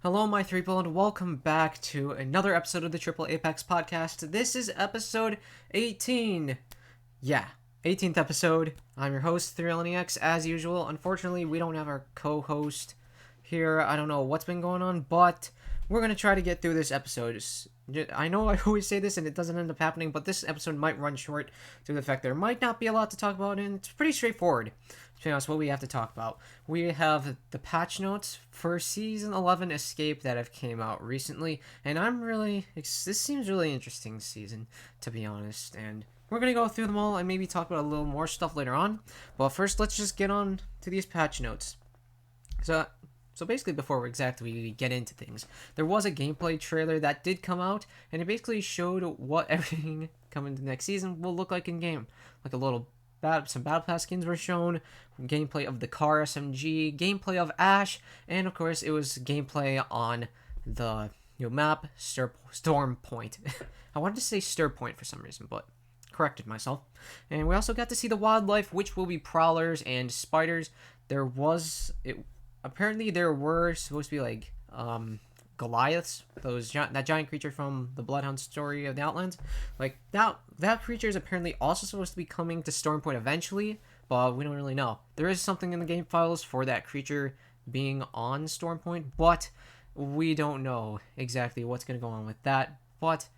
Hello, my three people, and welcome back to another episode of the Triple A-Pex Podcast. This is episode 18. Yeah, 18th episode. I'm your host, 3LNEX, as usual. Unfortunately, we don't have our co-host here. I don't know what's been going on, but we're going to try to get through this episode. I know I always say this and it doesn't end up happening, but this episode might run short due to the fact there might not be a lot to talk about, and it's pretty straightforward. To be honest, what we have to talk about. We have the patch notes for Season 11 Escape that have came out recently, and this seems really interesting season, to be honest, and we're going to go through them all and maybe talk about a little more stuff later on, but first let's just get on to these patch notes. So basically, before we get into things, there was a gameplay trailer that did come out, and it basically showed what everything coming to next season will look like in game. Like some Battle Pass skins were shown, gameplay of the car SMG, gameplay of Ash, and of course it was gameplay on the new map, Storm Point. I wanted to say Stir Point for some reason, but corrected myself. And we also got to see the wildlife, which will be prowlers and spiders. Apparently there were supposed to be like Goliaths, that giant creature from the Bloodhound story of the Outlands. Like that creature is apparently also supposed to be coming to Storm Point eventually, but we don't really know. There is something in the game files for that creature being on Storm Point, but we don't know exactly what's going to go on with that. But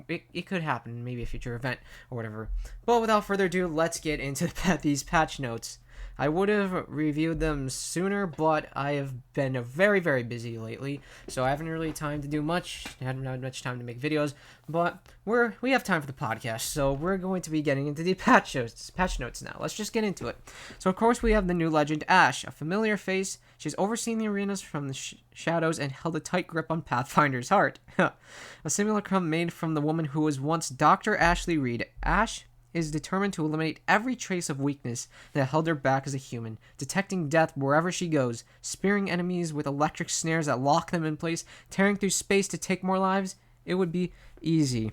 it could happen, maybe a future event or whatever. But without further ado, let's get into these patch notes. I would have reviewed them sooner, but I have been very, very busy lately, so I haven't really time to do much. I haven't had much time to make videos, but we have time for the podcast, so we're going to be getting into the patch notes now. Let's just get into it. So, of course, we have the new legend, Ash, a familiar face. She's overseen the arenas from the shadows and held a tight grip on Pathfinder's heart. A simulacrum made from the woman who was once Dr. Ashley Reed. Ash is determined to eliminate every trace of weakness that held her back as a human, detecting death wherever she goes, spearing enemies with electric snares that lock them in place, tearing through space to take more lives. It would be easy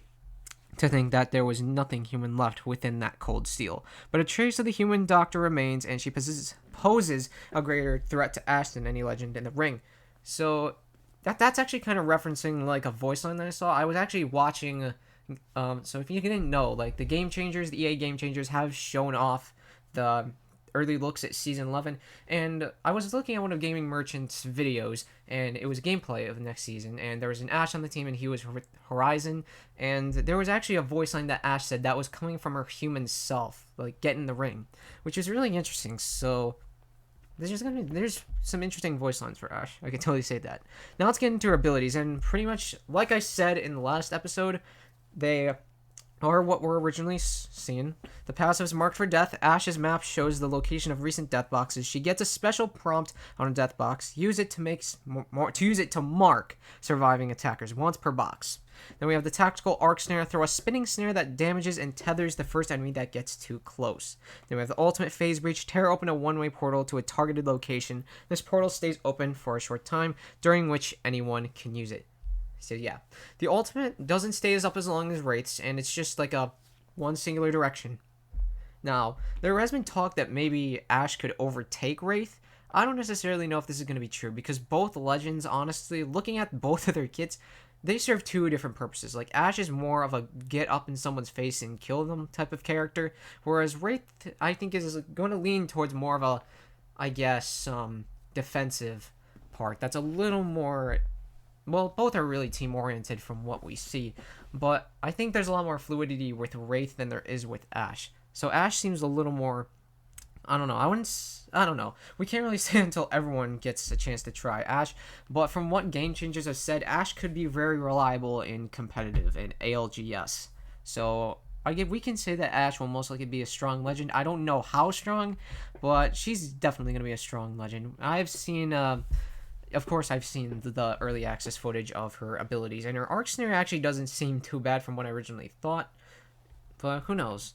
to think that there was nothing human left within that cold steel. But a trace of the human doctor remains, and she poses a greater threat to Ash than any legend in the ring. So that's actually kind of referencing like a voice line that I saw. I was actually watching... So if you didn't know, like the EA Game Changers have shown off the early looks at Season 11, and I was looking at one of Gaming Merchant's videos, and it was gameplay of the next season, and there was an Ash on the team, and he was Horizon, and there was actually a voice line that Ash said that was coming from her human self, like get in the ring, which is really interesting. So there's some interesting voice lines for Ash. I can totally say that. Now let's get into her abilities, and pretty much like I said in the last episode, they are what were originally seen. The passives marked for death. Ash's map shows the location of recent death boxes. She gets a special prompt on a death box. Use it to mark surviving attackers once per box. Then we have the tactical arc snare. Throw a spinning snare that damages and tethers the first enemy that gets too close. Then we have the ultimate phase breach. Tear open a one-way portal to a targeted location. This portal stays open for a short time, during which anyone can use it. So yeah, the ultimate doesn't stay up as long as Wraith's, and it's just like a one singular direction. Now, there has been talk that maybe Ash could overtake Wraith. I don't necessarily know if this is going to be true, because both legends, honestly, looking at both of their kits, they serve two different purposes. Like, Ash is more of a get up in someone's face and kill them type of character, whereas Wraith, I think, is going to lean towards more of a, I guess, defensive part. That's a little more... Well, both are really team-oriented from what we see, but I think there's a lot more fluidity with Wraith than there is with Ash. So Ash seems a little more... I don't know. We can't really say until everyone gets a chance to try Ash, but from what Game Changers have said, Ash could be very reliable in competitive and ALGS. So we can say that Ash will most likely be a strong legend. I don't know how strong, but she's definitely going to be a strong legend. Of course, I've seen the early access footage of her abilities, and her arc snare actually doesn't seem too bad from what I originally thought, but who knows.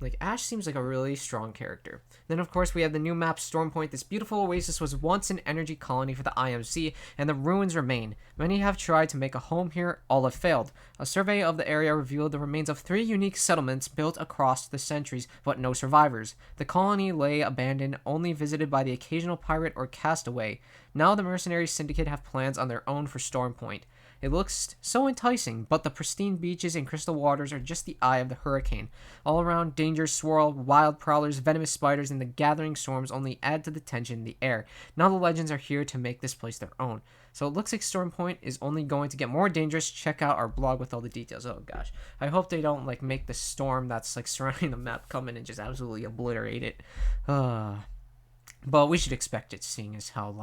Like, Ash seems like a really strong character. Then, of course, we have the new map, Storm Point. This beautiful oasis was once an energy colony for the IMC, and the ruins remain. Many have tried to make a home here, all have failed. A survey of the area revealed the remains of 3 unique settlements built across the centuries, but no survivors. The colony lay abandoned, only visited by the occasional pirate or castaway. Now the Mercenary Syndicate have plans on their own for Stormpoint. It looks so enticing, but the pristine beaches and crystal waters are just the eye of the hurricane. All around, dangers swirl, wild prowlers, venomous spiders, and the gathering storms only add to the tension in the air. Now the legends are here to make this place their own. So it looks like Stormpoint is only going to get more dangerous. Check out our blog with all the details. Oh gosh. I hope they don't make the storm that's surrounding the map come in and just absolutely obliterate it. But we should expect it, seeing as how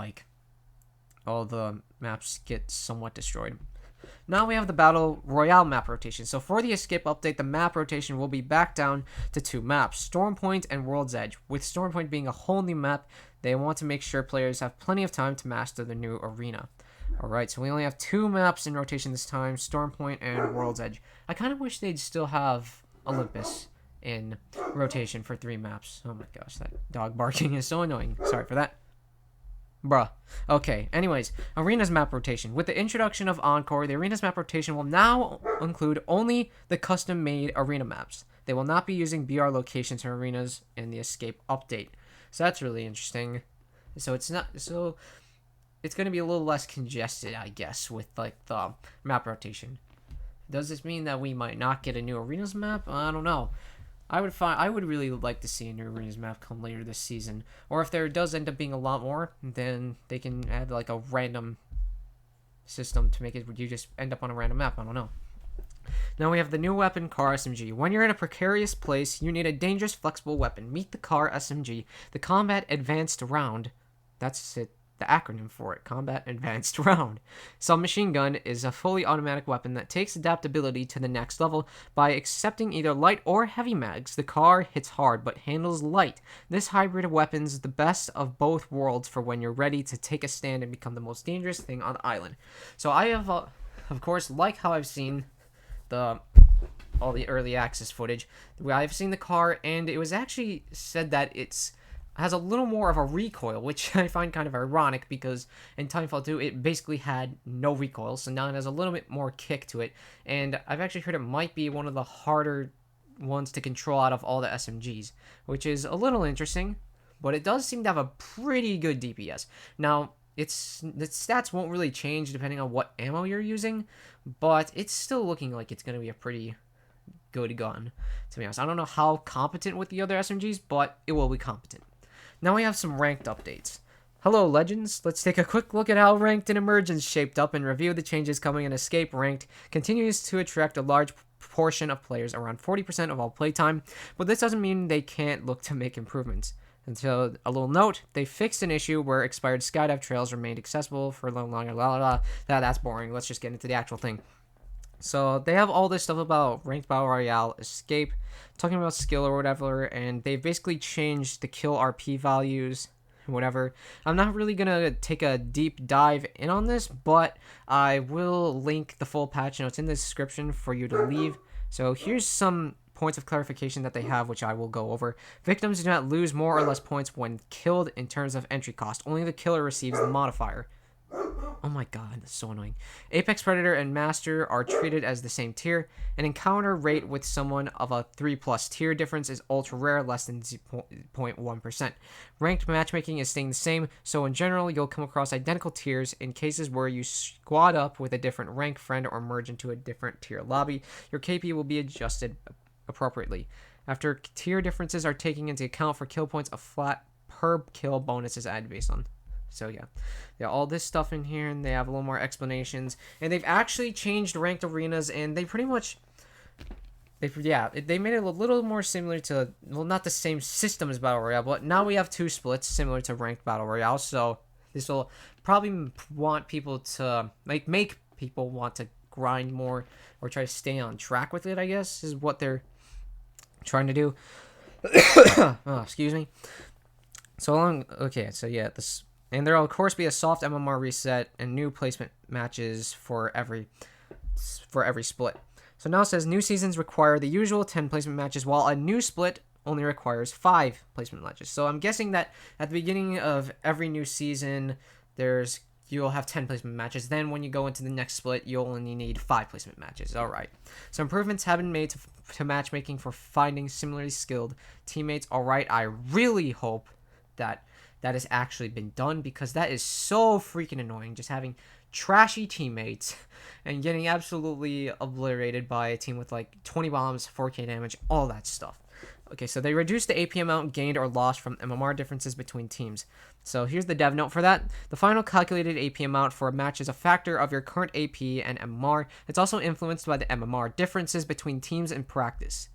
all the maps get somewhat destroyed. Now we have the Battle Royale map rotation. So for the Escape update, the map rotation will be back down to 2 maps, Stormpoint and World's Edge. With Stormpoint being a whole new map, they want to make sure players have plenty of time to master the new arena. Alright, so we only have 2 maps in rotation this time, Stormpoint and World's Edge. I kind of wish they'd still have Olympus in rotation for 3 maps. Oh my gosh, that dog barking is so annoying. Sorry for that. Bruh. Okay, anyways, Arena's map rotation. With the introduction of Encore, the Arena's map rotation will now include only the custom-made arena maps. They will not be using BR locations for arenas in the Escape update. So that's really interesting. So it's going to be a little less congested, I guess, with the map rotation. Does this mean that we might not get a new arenas map? I don't know. I would really like to see a new arenas map come later this season, or if there does end up being a lot more, then they can add a random system to make it you just end up on a random map. I don't know. Now we have the new weapon, Car SMG. When you're in a precarious place, you need a dangerous, flexible weapon. Meet the Car SMG, the Combat Advanced Round. That's it. The acronym for it, Combat Advanced Round. Submachine gun is a fully automatic weapon that takes adaptability to the next level by accepting either light or heavy mags. The car hits hard but handles light. This hybrid of weapons is the best of both worlds for when you're ready to take a stand and become the most dangerous thing on the island. So I have, of course, how I've seen all the early access footage, I've seen the car, and it was actually said that it has a little more of a recoil, which I find kind of ironic because in Titanfall 2 it basically had no recoil, so now it has a little bit more kick to it, and I've actually heard it might be one of the harder ones to control out of all the SMGs, which is a little interesting, but it does seem to have a pretty good DPS. Now, the stats won't really change depending on what ammo you're using, but it's still looking like it's going to be a pretty good gun, to be honest. I don't know how competent with the other SMGs, but it will be competent. Now we have some ranked updates. Hello, Legends. Let's take a quick look at how Ranked and Emergence shaped up and review the changes coming in. Escape Ranked continues to attract a large portion of players, around 40% of all playtime, but this doesn't mean they can't look to make improvements. And so, a little note, they fixed an issue where expired skydive trails remained accessible for a little longer, That's boring. Let's just get into the actual thing. So, they have all this stuff about Ranked Battle Royale, Escape, talking about skill or whatever, and they've basically changed the kill RP values, whatever. I'm not really going to take a deep dive in on this, but I will link the full patch notes in the description for you to leave. So, here's some points of clarification that they have, which I will go over. Victims do not lose more or less points when killed in terms of entry cost. Only the killer receives the modifier. Oh my god, that's so annoying. Apex Predator and Master are treated as the same tier. An encounter rate with someone of a 3+ tier difference is ultra rare, less than 0.1%. Ranked matchmaking is staying the same, so in general, you'll come across identical tiers. In cases where you squad up with a different rank friend or merge into a different tier lobby, your KP will be adjusted appropriately. After tier differences are taken into account for kill points, a flat per kill bonus is added based on. So yeah, all this stuff in here, and they have a little more explanations, and they've actually changed ranked arenas, and they pretty much, they made it a little more similar to, well, not the same system as Battle Royale, but now we have 2 splits similar to ranked Battle Royale. So this will probably want people to make people want to grind more or try to stay on track with it, I guess, is what they're trying to do. Oh, excuse me. And there'll of course be a soft MMR reset and new placement matches for every split. So now it says new seasons require the usual 10 placement matches, while a new split only requires 5 placement matches. So I'm guessing that at the beginning of every new season, you'll have 10 placement matches. Then when you go into the next split, you'll only need 5 placement matches. All right. So improvements have been made to matchmaking for finding similarly skilled teammates. All right. I really hope that that has actually been done, because that is so freaking annoying, just having trashy teammates and getting absolutely obliterated by a team with like 20 bombs, 4k damage, all that stuff. Okay, so they reduced the AP amount gained or lost from MMR differences between teams. So here's the dev note for that. The final calculated AP amount for a match is a factor of your current AP and MMR. It's also influenced by the MMR differences between teams in practice.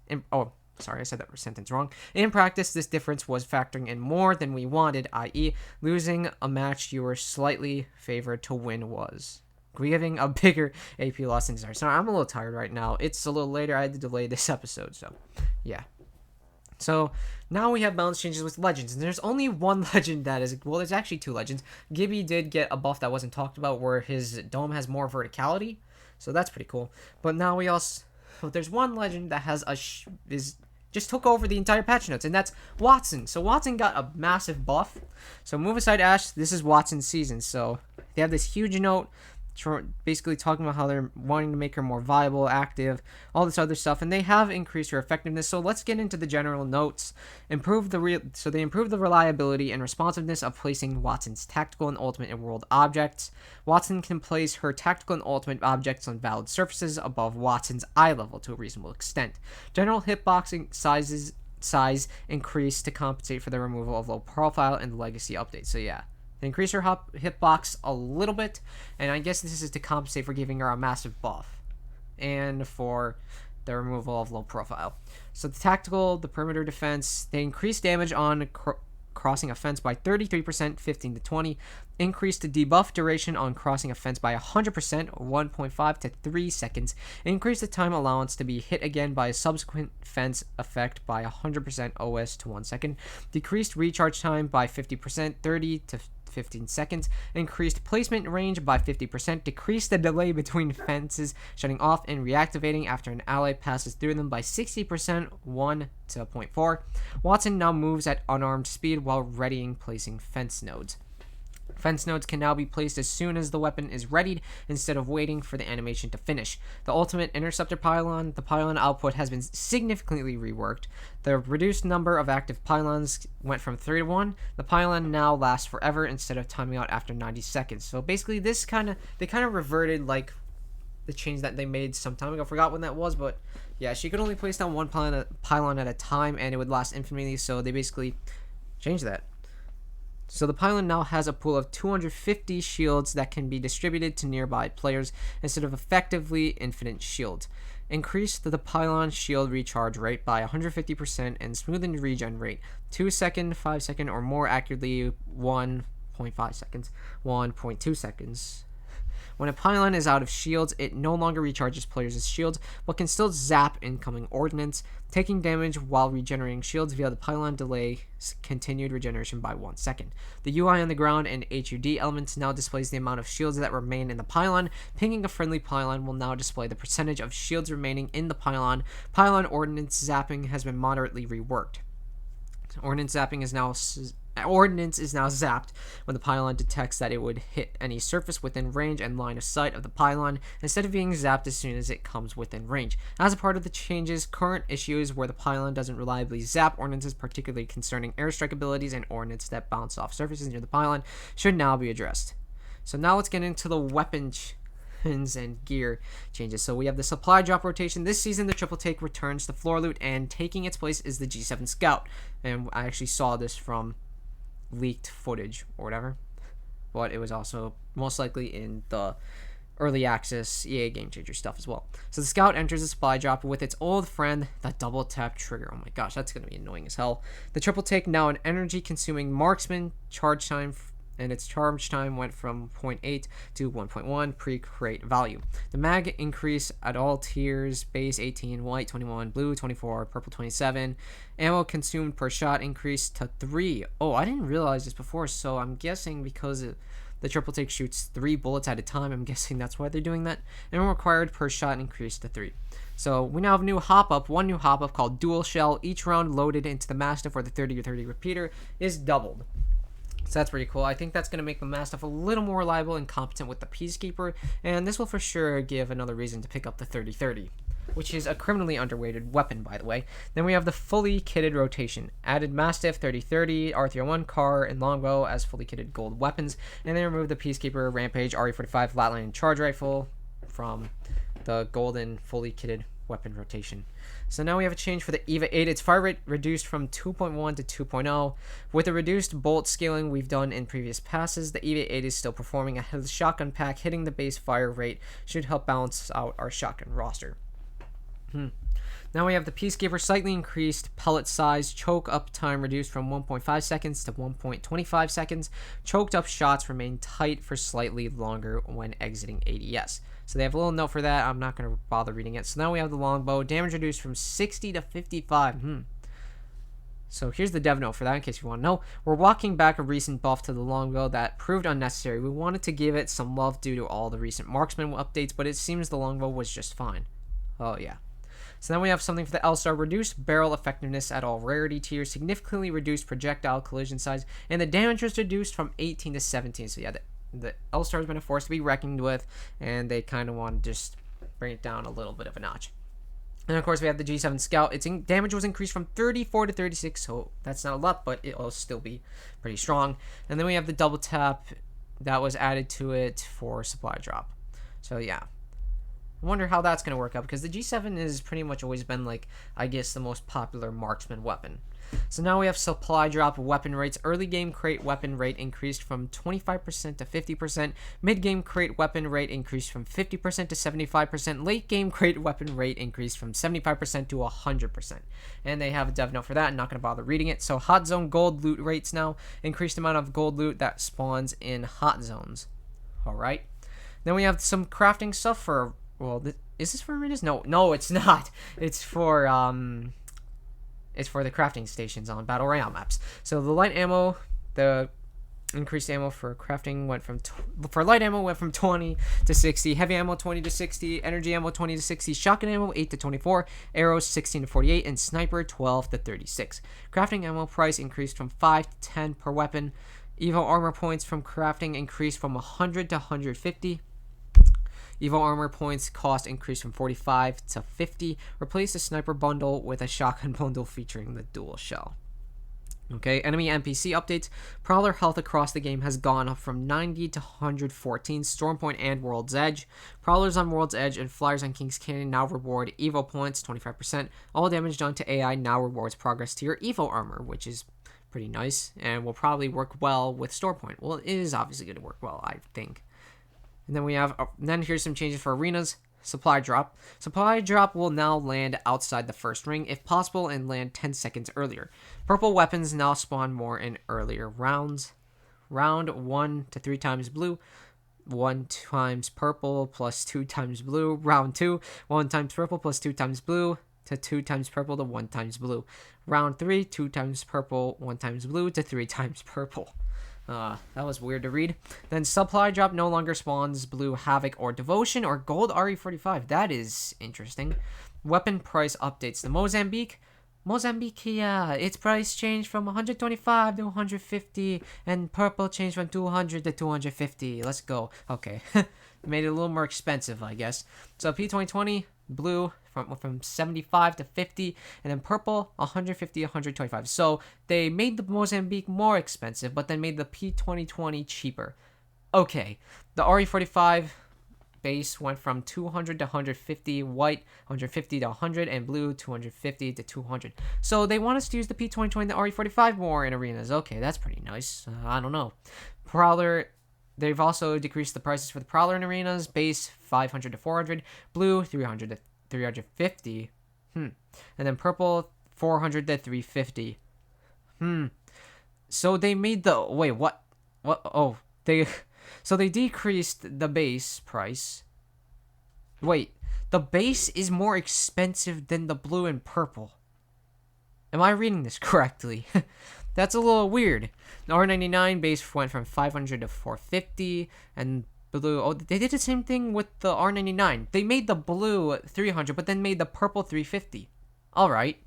Sorry, I said that sentence wrong. In practice, this difference was factoring in more than we wanted, i.e. losing a match you were slightly favored to win was giving a bigger AP loss than desired. Sorry, I'm a little tired right now. It's a little later. I had to delay this episode, so yeah. So now we have balance changes with legends, and there's only one legend that is, well, there's actually two legends. Gibby did get a buff that wasn't talked about where his dome has more verticality, so that's pretty cool. But now we also, there's one legend that has just took over the entire patch notes, and that's Wattson. So Wattson got a massive buff. So move aside Ash, this is Wattson's season. So they have this huge note basically talking about how they're wanting to make her more viable, active, all this other stuff, and they have increased her effectiveness. So let's get into the general notes. They improved the reliability and responsiveness of placing Wattson's tactical and ultimate in world objects. Wattson can place her tactical and ultimate objects on valid surfaces above Wattson's eye level to a reasonable extent. General hitboxing size increased to compensate for the removal of low profile and legacy updates. So yeah, they increase her hitbox a little bit, and I guess this is to compensate for giving her a massive buff and for the removal of low profile. So the tactical, the perimeter defense, they increase damage on crossing a fence by 33%, 15 to 20, increase the debuff duration on crossing a fence by 100%, 1.5 to 3 seconds, increase the time allowance to be hit again by a subsequent fence effect by 100% OS to 1 second, decreased recharge time by 50%, 30 to 15 seconds, increased placement range by 50%, decreased the delay between fences shutting off and reactivating after an ally passes through them by 60%, 1 to 0.4. Wattson now moves at unarmed speed while readying placing fence nodes. Fence nodes can now be placed as soon as the weapon is readied instead of waiting for the animation to finish. The ultimate interceptor pylon, the pylon output has been significantly reworked. The reduced number of active pylons went from 3 to 1. The pylon now lasts forever instead of timing out after 90 seconds. So basically they kind of reverted like the change that they made some time ago. I forgot when that was, but yeah, she could only place down one pylon at a time and it would last infinitely, so they basically changed that. So the pylon now has a pool of 250 shields that can be distributed to nearby players instead of effectively infinite shields. Increased the pylon shield recharge rate by 150% and smoothened regen rate 2 second, 5 second, or more accurately 1.5 seconds, 1.2 seconds. When a pylon is out of shields, it no longer recharges players' shields, but can still zap incoming ordnance, taking damage while regenerating shields via the pylon delay continued regeneration by 1 second. The UI on the ground and HUD elements now displays the amount of shields that remain in the pylon. Pinging a friendly pylon will now display the percentage of shields remaining in the pylon. Pylon ordnance zapping has been moderately reworked. Ordnance is now zapped when the pylon detects that it would hit any surface within range and line of sight of the pylon, instead of being zapped as soon as it comes within range. As a part of the changes, current issues where the pylon doesn't reliably zap ordnances, particularly concerning airstrike abilities and ordnance that bounce off surfaces near the pylon, should now be addressed. So now let's get into the weapons and gear changes. So we have the supply drop rotation. This season the triple take returns to floor loot, and taking its place is the G7 Scout. And I actually saw this from leaked footage or whatever, but it was also most likely in the early access EA Game Changer stuff as well. So the Scout enters the supply drop with its old friend, the double tap trigger. Oh my gosh, that's going to be annoying as hell. The triple take, now an energy consuming marksman, charge time, and its charge time went from 0.8 to 1.1 pre-crate value. The mag increase at all tiers: base 18, white 21, blue 24, purple 27. Ammo consumed per shot increased to 3. Oh, I didn't realize this before, so I'm guessing because the triple take shoots 3 bullets at a time, I'm guessing that's why they're doing that. Ammo required per shot increased to 3. So we now have one new hop-up called Dual Shell. Each round loaded into the Mastiff or the 30-30 repeater is doubled. So that's pretty cool. I think that's going to make the Mastiff a little more reliable and competent with the Peacekeeper, and this will for sure give another reason to pick up the 30-30. which is a criminally underrated weapon, by the way. Then we have the fully kitted rotation. Added Mastiff, 3030, R301, Car, and Longbow as fully kitted gold weapons. And then removed the Peacekeeper, Rampage, RE45, Flatline, and Charge Rifle from the golden fully kitted weapon rotation. So now we have a change for the EVA 8. Its fire rate reduced from 2.1 to 2.0. With the reduced bolt scaling we've done in previous passes, the EVA 8 is still performing ahead of the shotgun pack. Hitting the base fire rate should help balance out our shotgun roster. Now we have the Peacekeeper, slightly increased pellet size, choke up time reduced from 1.5 seconds to 1.25 seconds. Choked up shots remain tight for slightly longer when exiting ADS. So they have a little note for that. I'm not going to bother reading it. So now we have the Longbow, damage reduced from 60 to 55. So here's the dev note for that in case you want to know. We're walking back a recent buff to the Longbow that proved unnecessary. We wanted to give it some love due to all the recent marksman updates, but it seems the Longbow was just fine. Oh yeah. So then we have something for the L-Star. Reduced barrel effectiveness at all rarity tiers, significantly reduced projectile collision size, and the damage was reduced from 18 to 17. So yeah, the L-Star has been a force to be reckoned with, and they kind of want to just bring it down a little bit of a notch. And of course we have the G7 Scout. Its damage was increased from 34 to 36, so that's not a lot, but it will still be pretty strong. And then we have the double tap that was added to it for supply drop. So yeah. I wonder how that's going to work out, because the G7 has pretty much always been, like, I guess, the most popular marksman weapon. So now we have supply drop weapon rates. Early game crate weapon rate increased from 25% to 50%. Mid game crate weapon rate increased from 50% to 75%. Late game crate weapon rate increased from 75% to 100%. And they have a dev note for that. I'm not going to bother reading it. So hot zone gold loot rates now. Increased amount of gold loot that spawns in hot zones. Alright. Then we have some crafting stuff for... Well, is this for arenas? No, it's not. It's for the crafting stations on Battle Royale maps. So the light ammo, the increased ammo for crafting went from for light ammo went from 20 to 60, heavy ammo 20 to 60, energy ammo 20 to 60, shotgun ammo 8 to 24, arrows 16 to 48, and sniper 12 to 36. Crafting ammo price increased from 5 to 10 per weapon. Evo armor points from crafting increased from 100 to 150. Evo armor points cost increased from 45 to 50. Replace the sniper bundle with a shotgun bundle featuring the dual shell. Okay, enemy NPC updates. Prowler health across the game has gone up from 90 to 114. Stormpoint and World's Edge. Prowlers on World's Edge and Flyers on King's Canyon now reward Evo points, 25%. All damage done to AI now rewards progress to your Evo armor, which is pretty nice and will probably work well with Stormpoint. Well, it is obviously going to work well, I think. And then we have, then here's some changes for arenas. Supply drop. Supply drop will now land outside the first ring, if possible, and land 10 seconds earlier. Purple weapons now spawn more in earlier rounds. Round 1 to 3 times blue. 1 times purple plus 2 times blue. Round 2, 1 times purple plus 2 times blue to 2 times purple to 1 times blue. Round 3, 2 times purple, 1 times blue to 3 times purple. That was weird to read. Then supply drop no longer spawns blue Havoc or Devotion or gold RE45. That is interesting. Weapon price updates. The Mozambique, yeah, its price changed from 125 to 150, and purple changed from 200 to 250. Let's go. Okay. Made it a little more expensive, I guess. So P2020, blue from 75 to 50, and then purple 150 125. So they made the Mozambique more expensive, but then made the P2020 cheaper. Okay, the RE45 base went from 200 to 150, white 150 to 100, and blue 250 to 200. So they want us to use the P2020 and the RE45 more in arenas. Okay, that's pretty nice. I don't know. Prowler, they've also decreased the prices for the Prowler in arenas. Base 500 to 400, blue 300 to 350, and then purple 400 to 350. So they made the so they decreased the base price. Wait, the base is more expensive than the blue and purple. Am I reading this correctly? That's a little weird. The R99 base went from 500 to 450, and blue, they did the same thing with the R99. They made the blue 300, but then made the purple 350. Alright.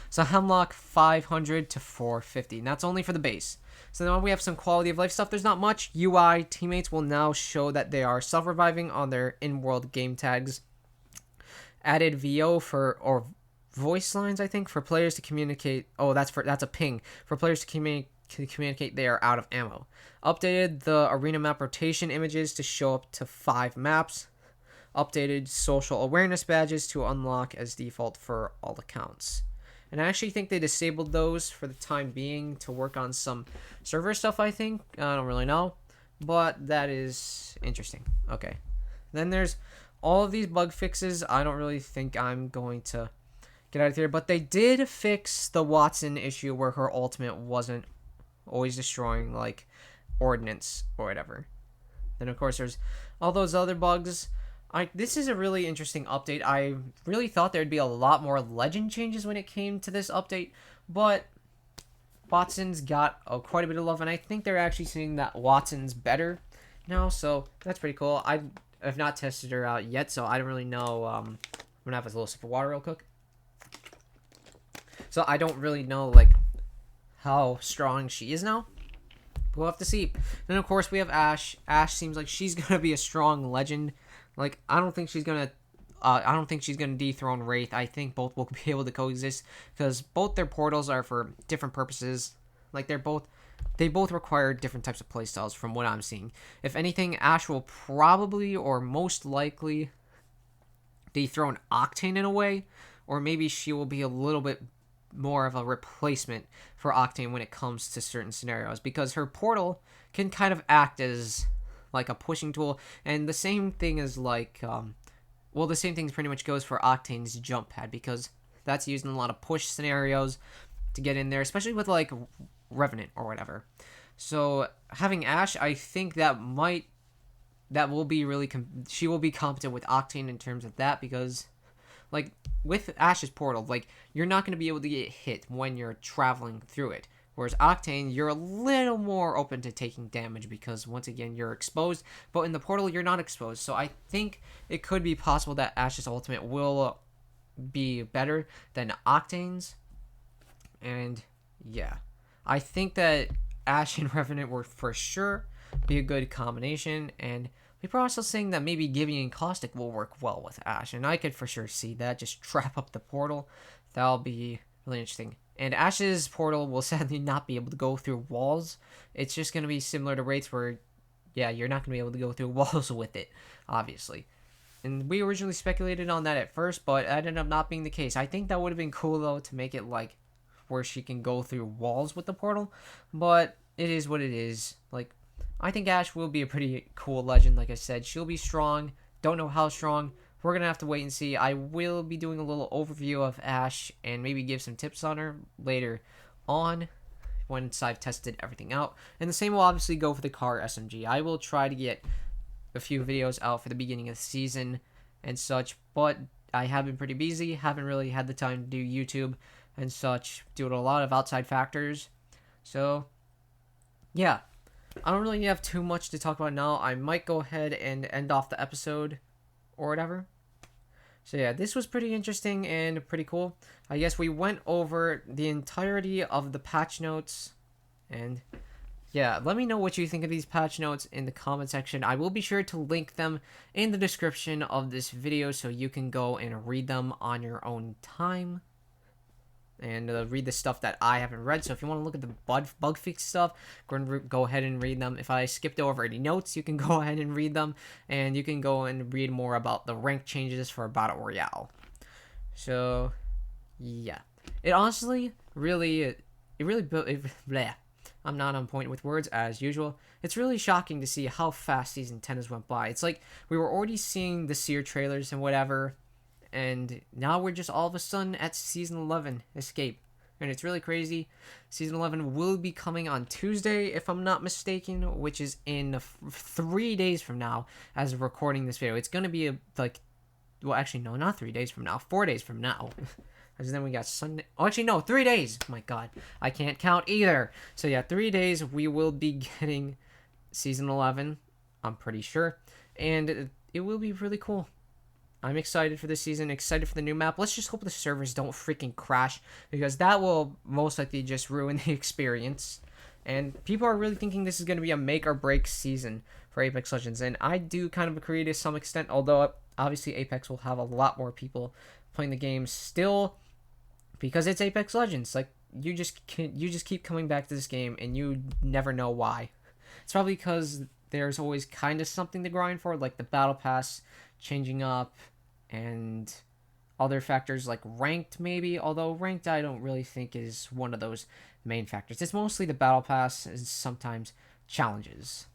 So Hemlock 500 to 450, and that's only for the base. So now we have some quality of life stuff. There's not much. UI, teammates will now show that they are self-reviving on their in-world game tags. added VO or voice lines, I think, for players to communicate. Oh, that's a ping for players to communicate they are out of ammo. Updated the arena map rotation images to show up to 5 maps. Updated social awareness badges to unlock as default for all accounts. And I actually think they disabled those for the time being to work on some server stuff, I think. I don't really know. But that is interesting. Okay. Then there's all of these bug fixes. I don't really think I'm going to get out of here. But they did fix the Wattson issue where her ultimate wasn't always destroying, like, ordnance or whatever. Then, of course, there's all those other bugs. This is a really interesting update. I really thought there'd be a lot more legend changes when it came to this update, but Wattson's got quite a bit of love, and I think they're actually seeing that Wattson's better now, so that's pretty cool. I have not tested her out yet, so I don't really know. I'm gonna have a little sip of water real quick. So I don't really know, like, how strong she is now. We'll have to see. Then, of course, we have Ashe. Ashe seems like she's gonna be a strong legend. Like, I don't think she's gonna dethrone Wraith. I think both will be able to coexist because both their portals are for different purposes. Like, they both require different types of playstyles from what I'm seeing. If anything, Ashe will probably or most likely dethrone Octane in a way, or maybe she will be a little bit more of a replacement for Octane when it comes to certain scenarios because her portal can kind of act as like a pushing tool, and the same thing is like the same thing pretty much goes for Octane's jump pad because that's used in a lot of push scenarios to get in there, especially with like Revenant or whatever. So having Ashe, I think that will be really she will be competent with Octane in terms of that because like with Ashe's portal, like you're not going to be able to get hit when you're traveling through it. Whereas Octane, you're a little more open to taking damage because, once again, you're exposed. But in the portal, you're not exposed. So I think it could be possible that Ashe's ultimate will be better than Octane's. And, yeah. I think that Ashe and Revenant will for sure be a good combination. And people are also saying that maybe Gibby and Caustic will work well with Ashe. And I could for sure see that. Just trap up the portal. That'll be really interesting. And Ashe's portal will sadly not be able to go through walls. It's just going to be similar to Wraith's where, yeah, you're not going to be able to go through walls with it, obviously. And we originally speculated on that at first, but that ended up not being the case. I think that would have been cool, though, to make it, like, where she can go through walls with the portal. But it is what it is. Like, I think Ashe will be a pretty cool legend, like I said. She'll be strong. Don't know how strong. We're going to have to wait and see. I will be doing a little overview of Ashe and maybe give some tips on her later on once I've tested everything out. And the same will obviously go for the car SMG. I will try to get a few videos out for the beginning of the season and such, but I have been pretty busy. Haven't really had the time to do YouTube and such due to a lot of outside factors. So, yeah. I don't really have too much to talk about now. I might go ahead and end off the episode or whatever. So yeah, this was pretty interesting and pretty cool. I guess we went over the entirety of the patch notes, and yeah, let me know what you think of these patch notes in the comment section. I will be sure to link them in the description of this video so you can go and read them on your own time and read the stuff that I haven't read. So if you want to look at the bug fix stuff, go ahead and read them. If I skipped over any notes, you can go ahead and read them, and you can go and read more about the rank changes for Battle Royale. So, yeah. It honestly bleh. I'm not on point with words as usual. It's really shocking to see how fast Season 10 has went by. It's like we were already seeing the Seer trailers and whatever, and now we're just all of a sudden at Season 11 Escape. And it's really crazy. Season 11 will be coming on Tuesday, if I'm not mistaken, which is in 3 days from now as of recording this video. It's going to be, well, actually, no, not 3 days from now. 4 days from now. Because then we got Sunday. Oh, actually, no, 3 days. Oh, my God. I can't count either. So, yeah, 3 days we will be getting Season 11. I'm pretty sure. And it will be really cool. I'm excited for this season, excited for the new map. Let's just hope the servers don't freaking crash, because that will most likely just ruin the experience. And people are really thinking this is going to be a make or break season for Apex Legends, and I do kind of agree to some extent, although obviously Apex will have a lot more people playing the game still because it's Apex Legends. Like you just keep coming back to this game and you never know why. It's probably because there's always kind of something to grind for, like the battle pass changing up and other factors like ranked maybe, although ranked I don't really think is one of those main factors. It's mostly the battle pass and sometimes challenges.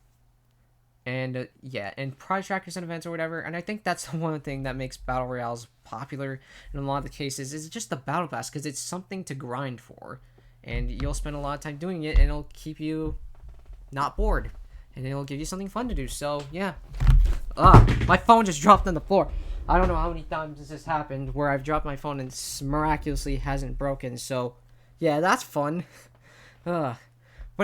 And and prize trackers and events or whatever. And I think that's one thing that makes battle royales popular in a lot of the cases is just the battle pass, because it's something to grind for, and you'll spend a lot of time doing it, and it'll keep you not bored, and it'll give you something fun to do. So yeah, my phone just dropped on the floor. I don't know how many times this has happened where I've dropped my phone and miraculously hasn't broken. So yeah, that's fun. But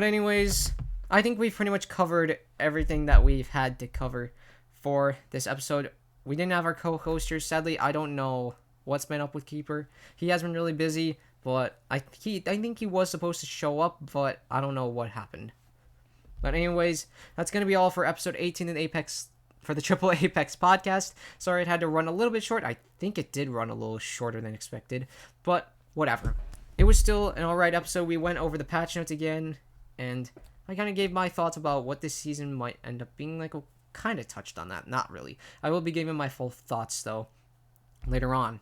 anyways, I think we've pretty much covered everything that we've had to cover for this episode. We didn't have our co-host here, sadly. I don't know what's been up with Keeper. He has been really busy, but I think he was supposed to show up, but I don't know what happened. But anyways, that's going to be all for episode 18 of Apex, for the Triple A-Pex Podcast. Sorry it had to run a little bit short. I think it did run a little shorter than expected, but whatever. It was still an alright episode. We went over the patch notes again, and I kind of gave my thoughts about what this season might end up being like. Kind of touched on that. Not really. I will be giving my full thoughts, though, later on.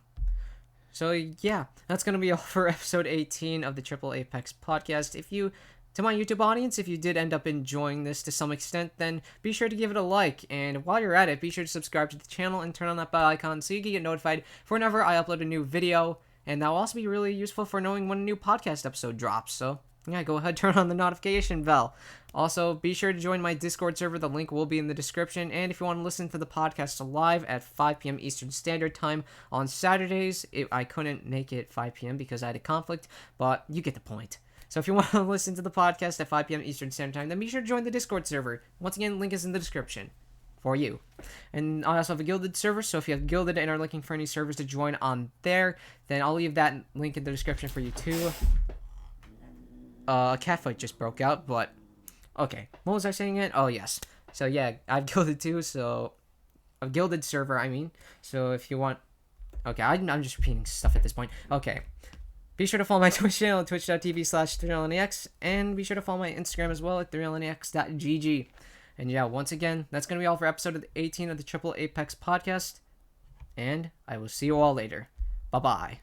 So, yeah, that's going to be all for episode 18 of the Triple A-Pex Podcast. To my YouTube audience, if you did end up enjoying this to some extent, then be sure to give it a like. And while you're at it, be sure to subscribe to the channel and turn on that bell icon so you can get notified for whenever I upload a new video. And that will also be really useful for knowing when a new podcast episode drops. So, yeah, go ahead, turn on the notification bell. Also, be sure to join my Discord server. The link will be in the description. And if you want to listen to the podcast live at 5 p.m. Eastern Standard Time on Saturdays, I couldn't make it 5 p.m. because I had a conflict, but you get the point. So if you want to listen to the podcast at 5 p.m. Eastern Standard Time, then be sure to join the Discord server. Once again, link is in the description for you. And I also have a Guilded server, so if you have Guilded and are looking for any servers to join on there, then I'll leave that link in the description for you too. A catfight just broke out, but okay. What was I saying again? Oh, yes. So, yeah, I've Guilded too, so a Guilded server, I mean. So, if you want... Okay, I'm just repeating stuff at this point. Okay. Be sure to follow my Twitch channel at twitch.tv/3LNEX, and be sure to follow my Instagram as well at 3LNEX.gg. And yeah, once again, that's going to be all for episode 18 of the Triple A-Pex Podcast, and I will see you all later. Bye-bye.